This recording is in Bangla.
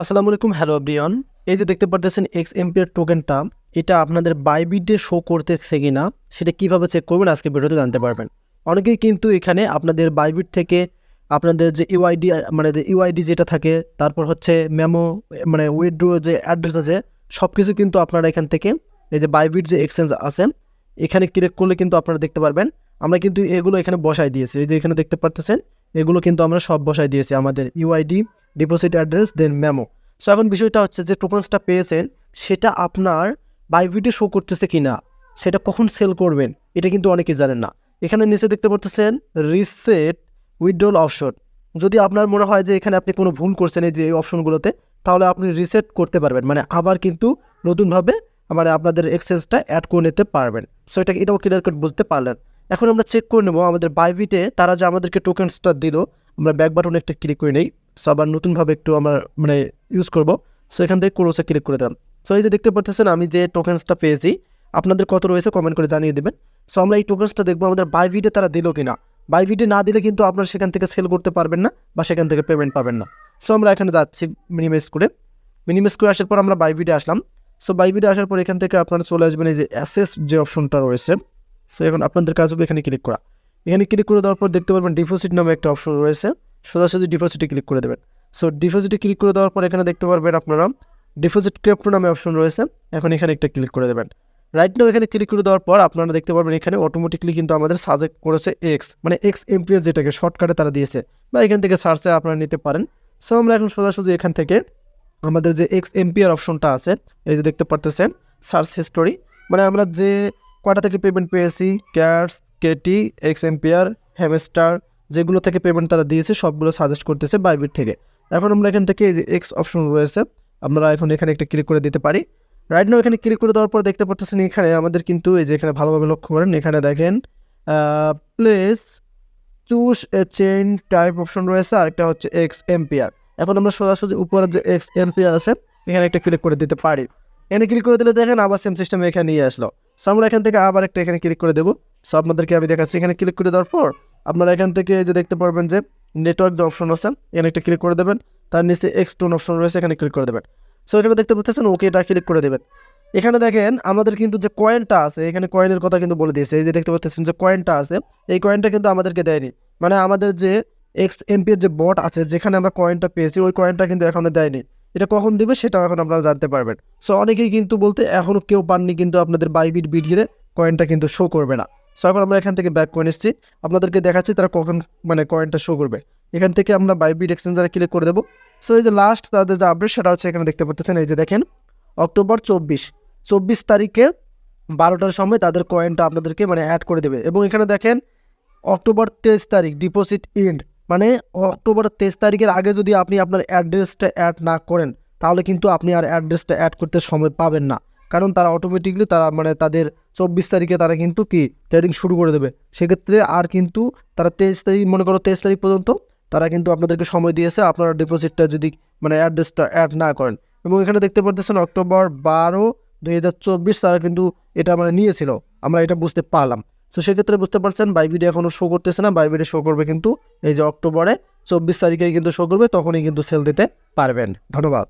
আসসালামু আলাইকুম, হ্যালো এভরিওয়ান। এই যে দেখতে পারতেছেন এক্স এমপিআর টোকেনটা, এটা আপনাদের বাইবিটে শো করতেছে কিনা সেটা কিভাবে চেক করবেন আজকে ভিডিওতে জানতে পারবেন। অনেকেই কিন্তু এখানে আপনাদের বাইবিট থেকে আপনাদের যে ইউআইডি মানে ইউআইডি যেটা থাকে, তারপর হচ্ছে মেমো মানে উইথড্র যে অ্যাড্রেস আছে, সব কিছু কিন্তু আপনারা এখান থেকে এই যে বাইবিট যে এক্সচেঞ্জ আছে এখানে ক্লিক করলে কিন্তু আপনারা দেখতে পারবেন। আমরা কিন্তু এগুলো এখানে বসাই দিয়েছি, এই যে এখানে দেখতে পারতেছেন এগুলো কিন্তু আমরা সব বসাই দিয়েছি, আমাদের ইউআইডি, ডিপোজিট অ্যাড্রেস, দেন মেমো। সো এখন বিষয়টা হচ্ছে যে টোকেন্সটা পেয়েছেন সেটা আপনার বাইবিটে শো করতেছে কিনা, সেটা কখন সেল করবেন এটা কিন্তু অনেকেই জানেন না। এখানে নিচে দেখতে পাচ্ছেন রিসেট উইথড্রল অপশন। যদি আপনার মনে হয় যে এখানে আপনি কোনো ভুল করছেন এই যে এই অপশনগুলোতে, তাহলে আপনি রিসেট করতে পারবেন, মানে আবার কিন্তু নতুনভাবে মানে আপনাদের এক্সচেঞ্জটা অ্যাড করে নিতে পারবেন। সো এটাও ক্লিয়ার করে বুঝতে পারলেন। এখন আমরা চেক করে নেব আমাদের বাইবিটে তারা যে আমাদেরকে টোকেন্সটা দিল, আমরা ব্যাক বাটনে একটা ক্লিক করে নেই। সো আবার নতুনভাবে একটু আমরা মানে ইউজ করবো। সো এখান থেকে ক্লোজে ক্লিক করে দিলাম। সো এই যে দেখতে পাচ্ছেন আমি যে টোকেন্সটা পেয়েছি, আপনাদের কত রয়েছে কমেন্ট করে জানিয়ে দেবেন। সো আমরা এই টোকেন্সটা দেখবো আমাদের বাইবিটে তারা দিল কিনা। বাইবিটে না দিলে কিন্তু আপনারা সেখান থেকে সেল করতে পারবেন না বা সেখান থেকে পেমেন্ট পাবেন না। সো আমরা এখানে যাচ্ছি মিনিমাইজ করে আসার পর আমরা বাইবিটে আসলাম। সো বাইবিটে আসার পর এখান থেকে আপনারা চলে আসবেন এই যে অ্যাসেস যে অপশনটা রয়েছে। সো এখন আপনাদের কাজ হবে এখানে ক্লিক করা। এখানে ক্লিক করে দেওয়ার পর দেখতে পারবেন ডিপোজিট নামে একটা অপশন রয়েছে, সোজাসুজি ডিপোজিটে ক্লিক করে দেবেন। সো ডিপোজিটে ক্লিক করে দেওয়ার পর এখানে দেখতে পারবেন আপনারা ডিপোজিট ক্রিপ্টো নামে অপশন রয়েছে, এখন এখানে একটা ক্লিক করে দেবেন। রাইট নাও এখানে ক্লিক করে দেওয়ার পর আপনারা দেখতে পারবেন এখানে অটোমেটিকলি কিন্তু আমাদের সাজেক্ট করেছে এক্স, মানে এক্স এমপিএস যেটাকে শর্টকাটে তারা দিয়েছে, বা এখান থেকে সার্চে আপনারা নিতে পারেন। সো আমরা এখন সোজাসুজি এখান থেকে আমাদের যে এক্স এমপিআর অপশনটা আছে, এই যে দেখতে পারতেছেন সার্চ হিস্টোরি, মানে আমরা যে কয়টা থেকে পেমেন্ট পেয়েছি, ক্যাশ, কেটি, এক্স এমপিআর, হ্যামস্টার, যেগুলো থেকে পেমেন্ট তারা দিয়েছে সবগুলো সাজেস্ট করতেছে বাইবিট থেকে। এখন আমরা এখান থেকে এই যে এক্স অপশন রয়েছে, আমরা এখন এখানে একটা ক্লিক করে দিতে পারি। রাইট নাও এখানে ক্লিক করে দেওয়ার পর দেখতে পাচ্ছেন এখানে আমাদের কিন্তু এই যে এখানে ভালোভাবে লক্ষ্য করেন, এখানে দেখেন place choose a chain type option রয়েছে, আরেকটা হচ্ছে এক্স এমপিআর। এখন আমরা সোজাসুজি উপরে যে এক্স এমপিআর আছে এখানে একটা ক্লিক করে দিতে পারি। এখানে ক্লিক করে দিলে দেখেন আবার সেম সিস্টেমে এখানে নিয়ে আসলো। সো আমরা এখান থেকে আবার একটা এখানে ক্লিক করে দেবো। সো আপনাদেরকে আমি দেখাচ্ছি, এখানে ক্লিক করে দেওয়ার পর আপনারা এখান থেকে যে দেখতে পারবেন যে নেটওয়ার্ক যে অপশন আছে এখানে একটা ক্লিক করে দেবেন, তার নিচে এক্সটোন অপশন রয়েছে এখানে ক্লিক করে দেবেন। সো এখানে দেখতে পাচ্ছেন ওকে, এটা ক্লিক করে দেবেন। এখানে দেখেন আমাদের কিন্তু যে কয়েনটা আছে, এখানে কয়েনের কথা কিন্তু বলে দিয়েছে, এই যে দেখতে পাচ্ছেন যে কয়েনটা আছে, এই কয়েনটা কিন্তু আমাদেরকে দেয়নি, মানে আমাদের যে এক্স এমপি এর যে বট আছে যেখানে আমরা কয়েনটা পেয়েছি ওই কয়েনটা কিন্তু এখনো দেয়নি। এটা কখন দিবে সেটাও এখন আপনারা জানতে পারবেন। সো অনেকেই কিন্তু বলতে এখনও কেউ পাননি, কিন্তু আপনাদের বাইবিট ভিডিওতে কয়েনটা কিন্তু শো করবে না। সো এখন আমরা এখান থেকে ব্যাক করে নিচ্ছি, আপনাদেরকে দেখাচ্ছি তারা কখন মানে কয়েনটা শো করবে। এখান থেকে আমরা বাইবিট এক্সচেঞ্জারে ক্লিক করে দেবো। সো এই যে লাস্ট তাদের যে আপডেট সেটা হচ্ছে এখানে দেখতে পাচ্ছেন, এই যে দেখেন অক্টোবর 24 তারিখে 12টার সময় তাদের কয়েনটা আপনাদেরকে মানে অ্যাড করে দেবে। এবং এখানে দেখেন অক্টোবর 23 তারিখ ডিপোজিট এন্ড, মানে অক্টোবর 23 তারিখের আগে যদি আপনি আপনার অ্যাড্রেসটা অ্যাড না করেন তাহলে কিন্তু আপনি আর অ্যাড্রেসটা অ্যাড করতে সময় পাবেন না, কারণ তারা অটোমেটিকলি তারা মানে তাদের 24 তারিখে তারা কিন্তু কি ট্রেডিং শুরু করে দেবে। সেক্ষেত্রে আর কিন্তু তারা 23 তারিখ, মনে করো 23 তারিখ পর্যন্ত তারা কিন্তু আপনাদেরকে সময় দিয়েছে আপনারা ডিপোজিটটা যদি মানে অ্যাড্রেসটা অ্যাড না করেন। এবং এখানে দেখতে পাচ্ছেন অক্টোবর 12, 2024 তারা কিন্তু এটা মানে নিয়েছিল, আমরা এটা বুঝতে পারলাম। সো সেক্ষেত্রে বুঝতে পারছেন বাইবিডে এখনও শো করতেছে না, বাইবিডে শো করবে কিন্তু এই যে অক্টোবরে 24 তারিখে কিন্তু শো করবে, তখনই কিন্তু সেল দিতে পারবেন। ধন্যবাদ।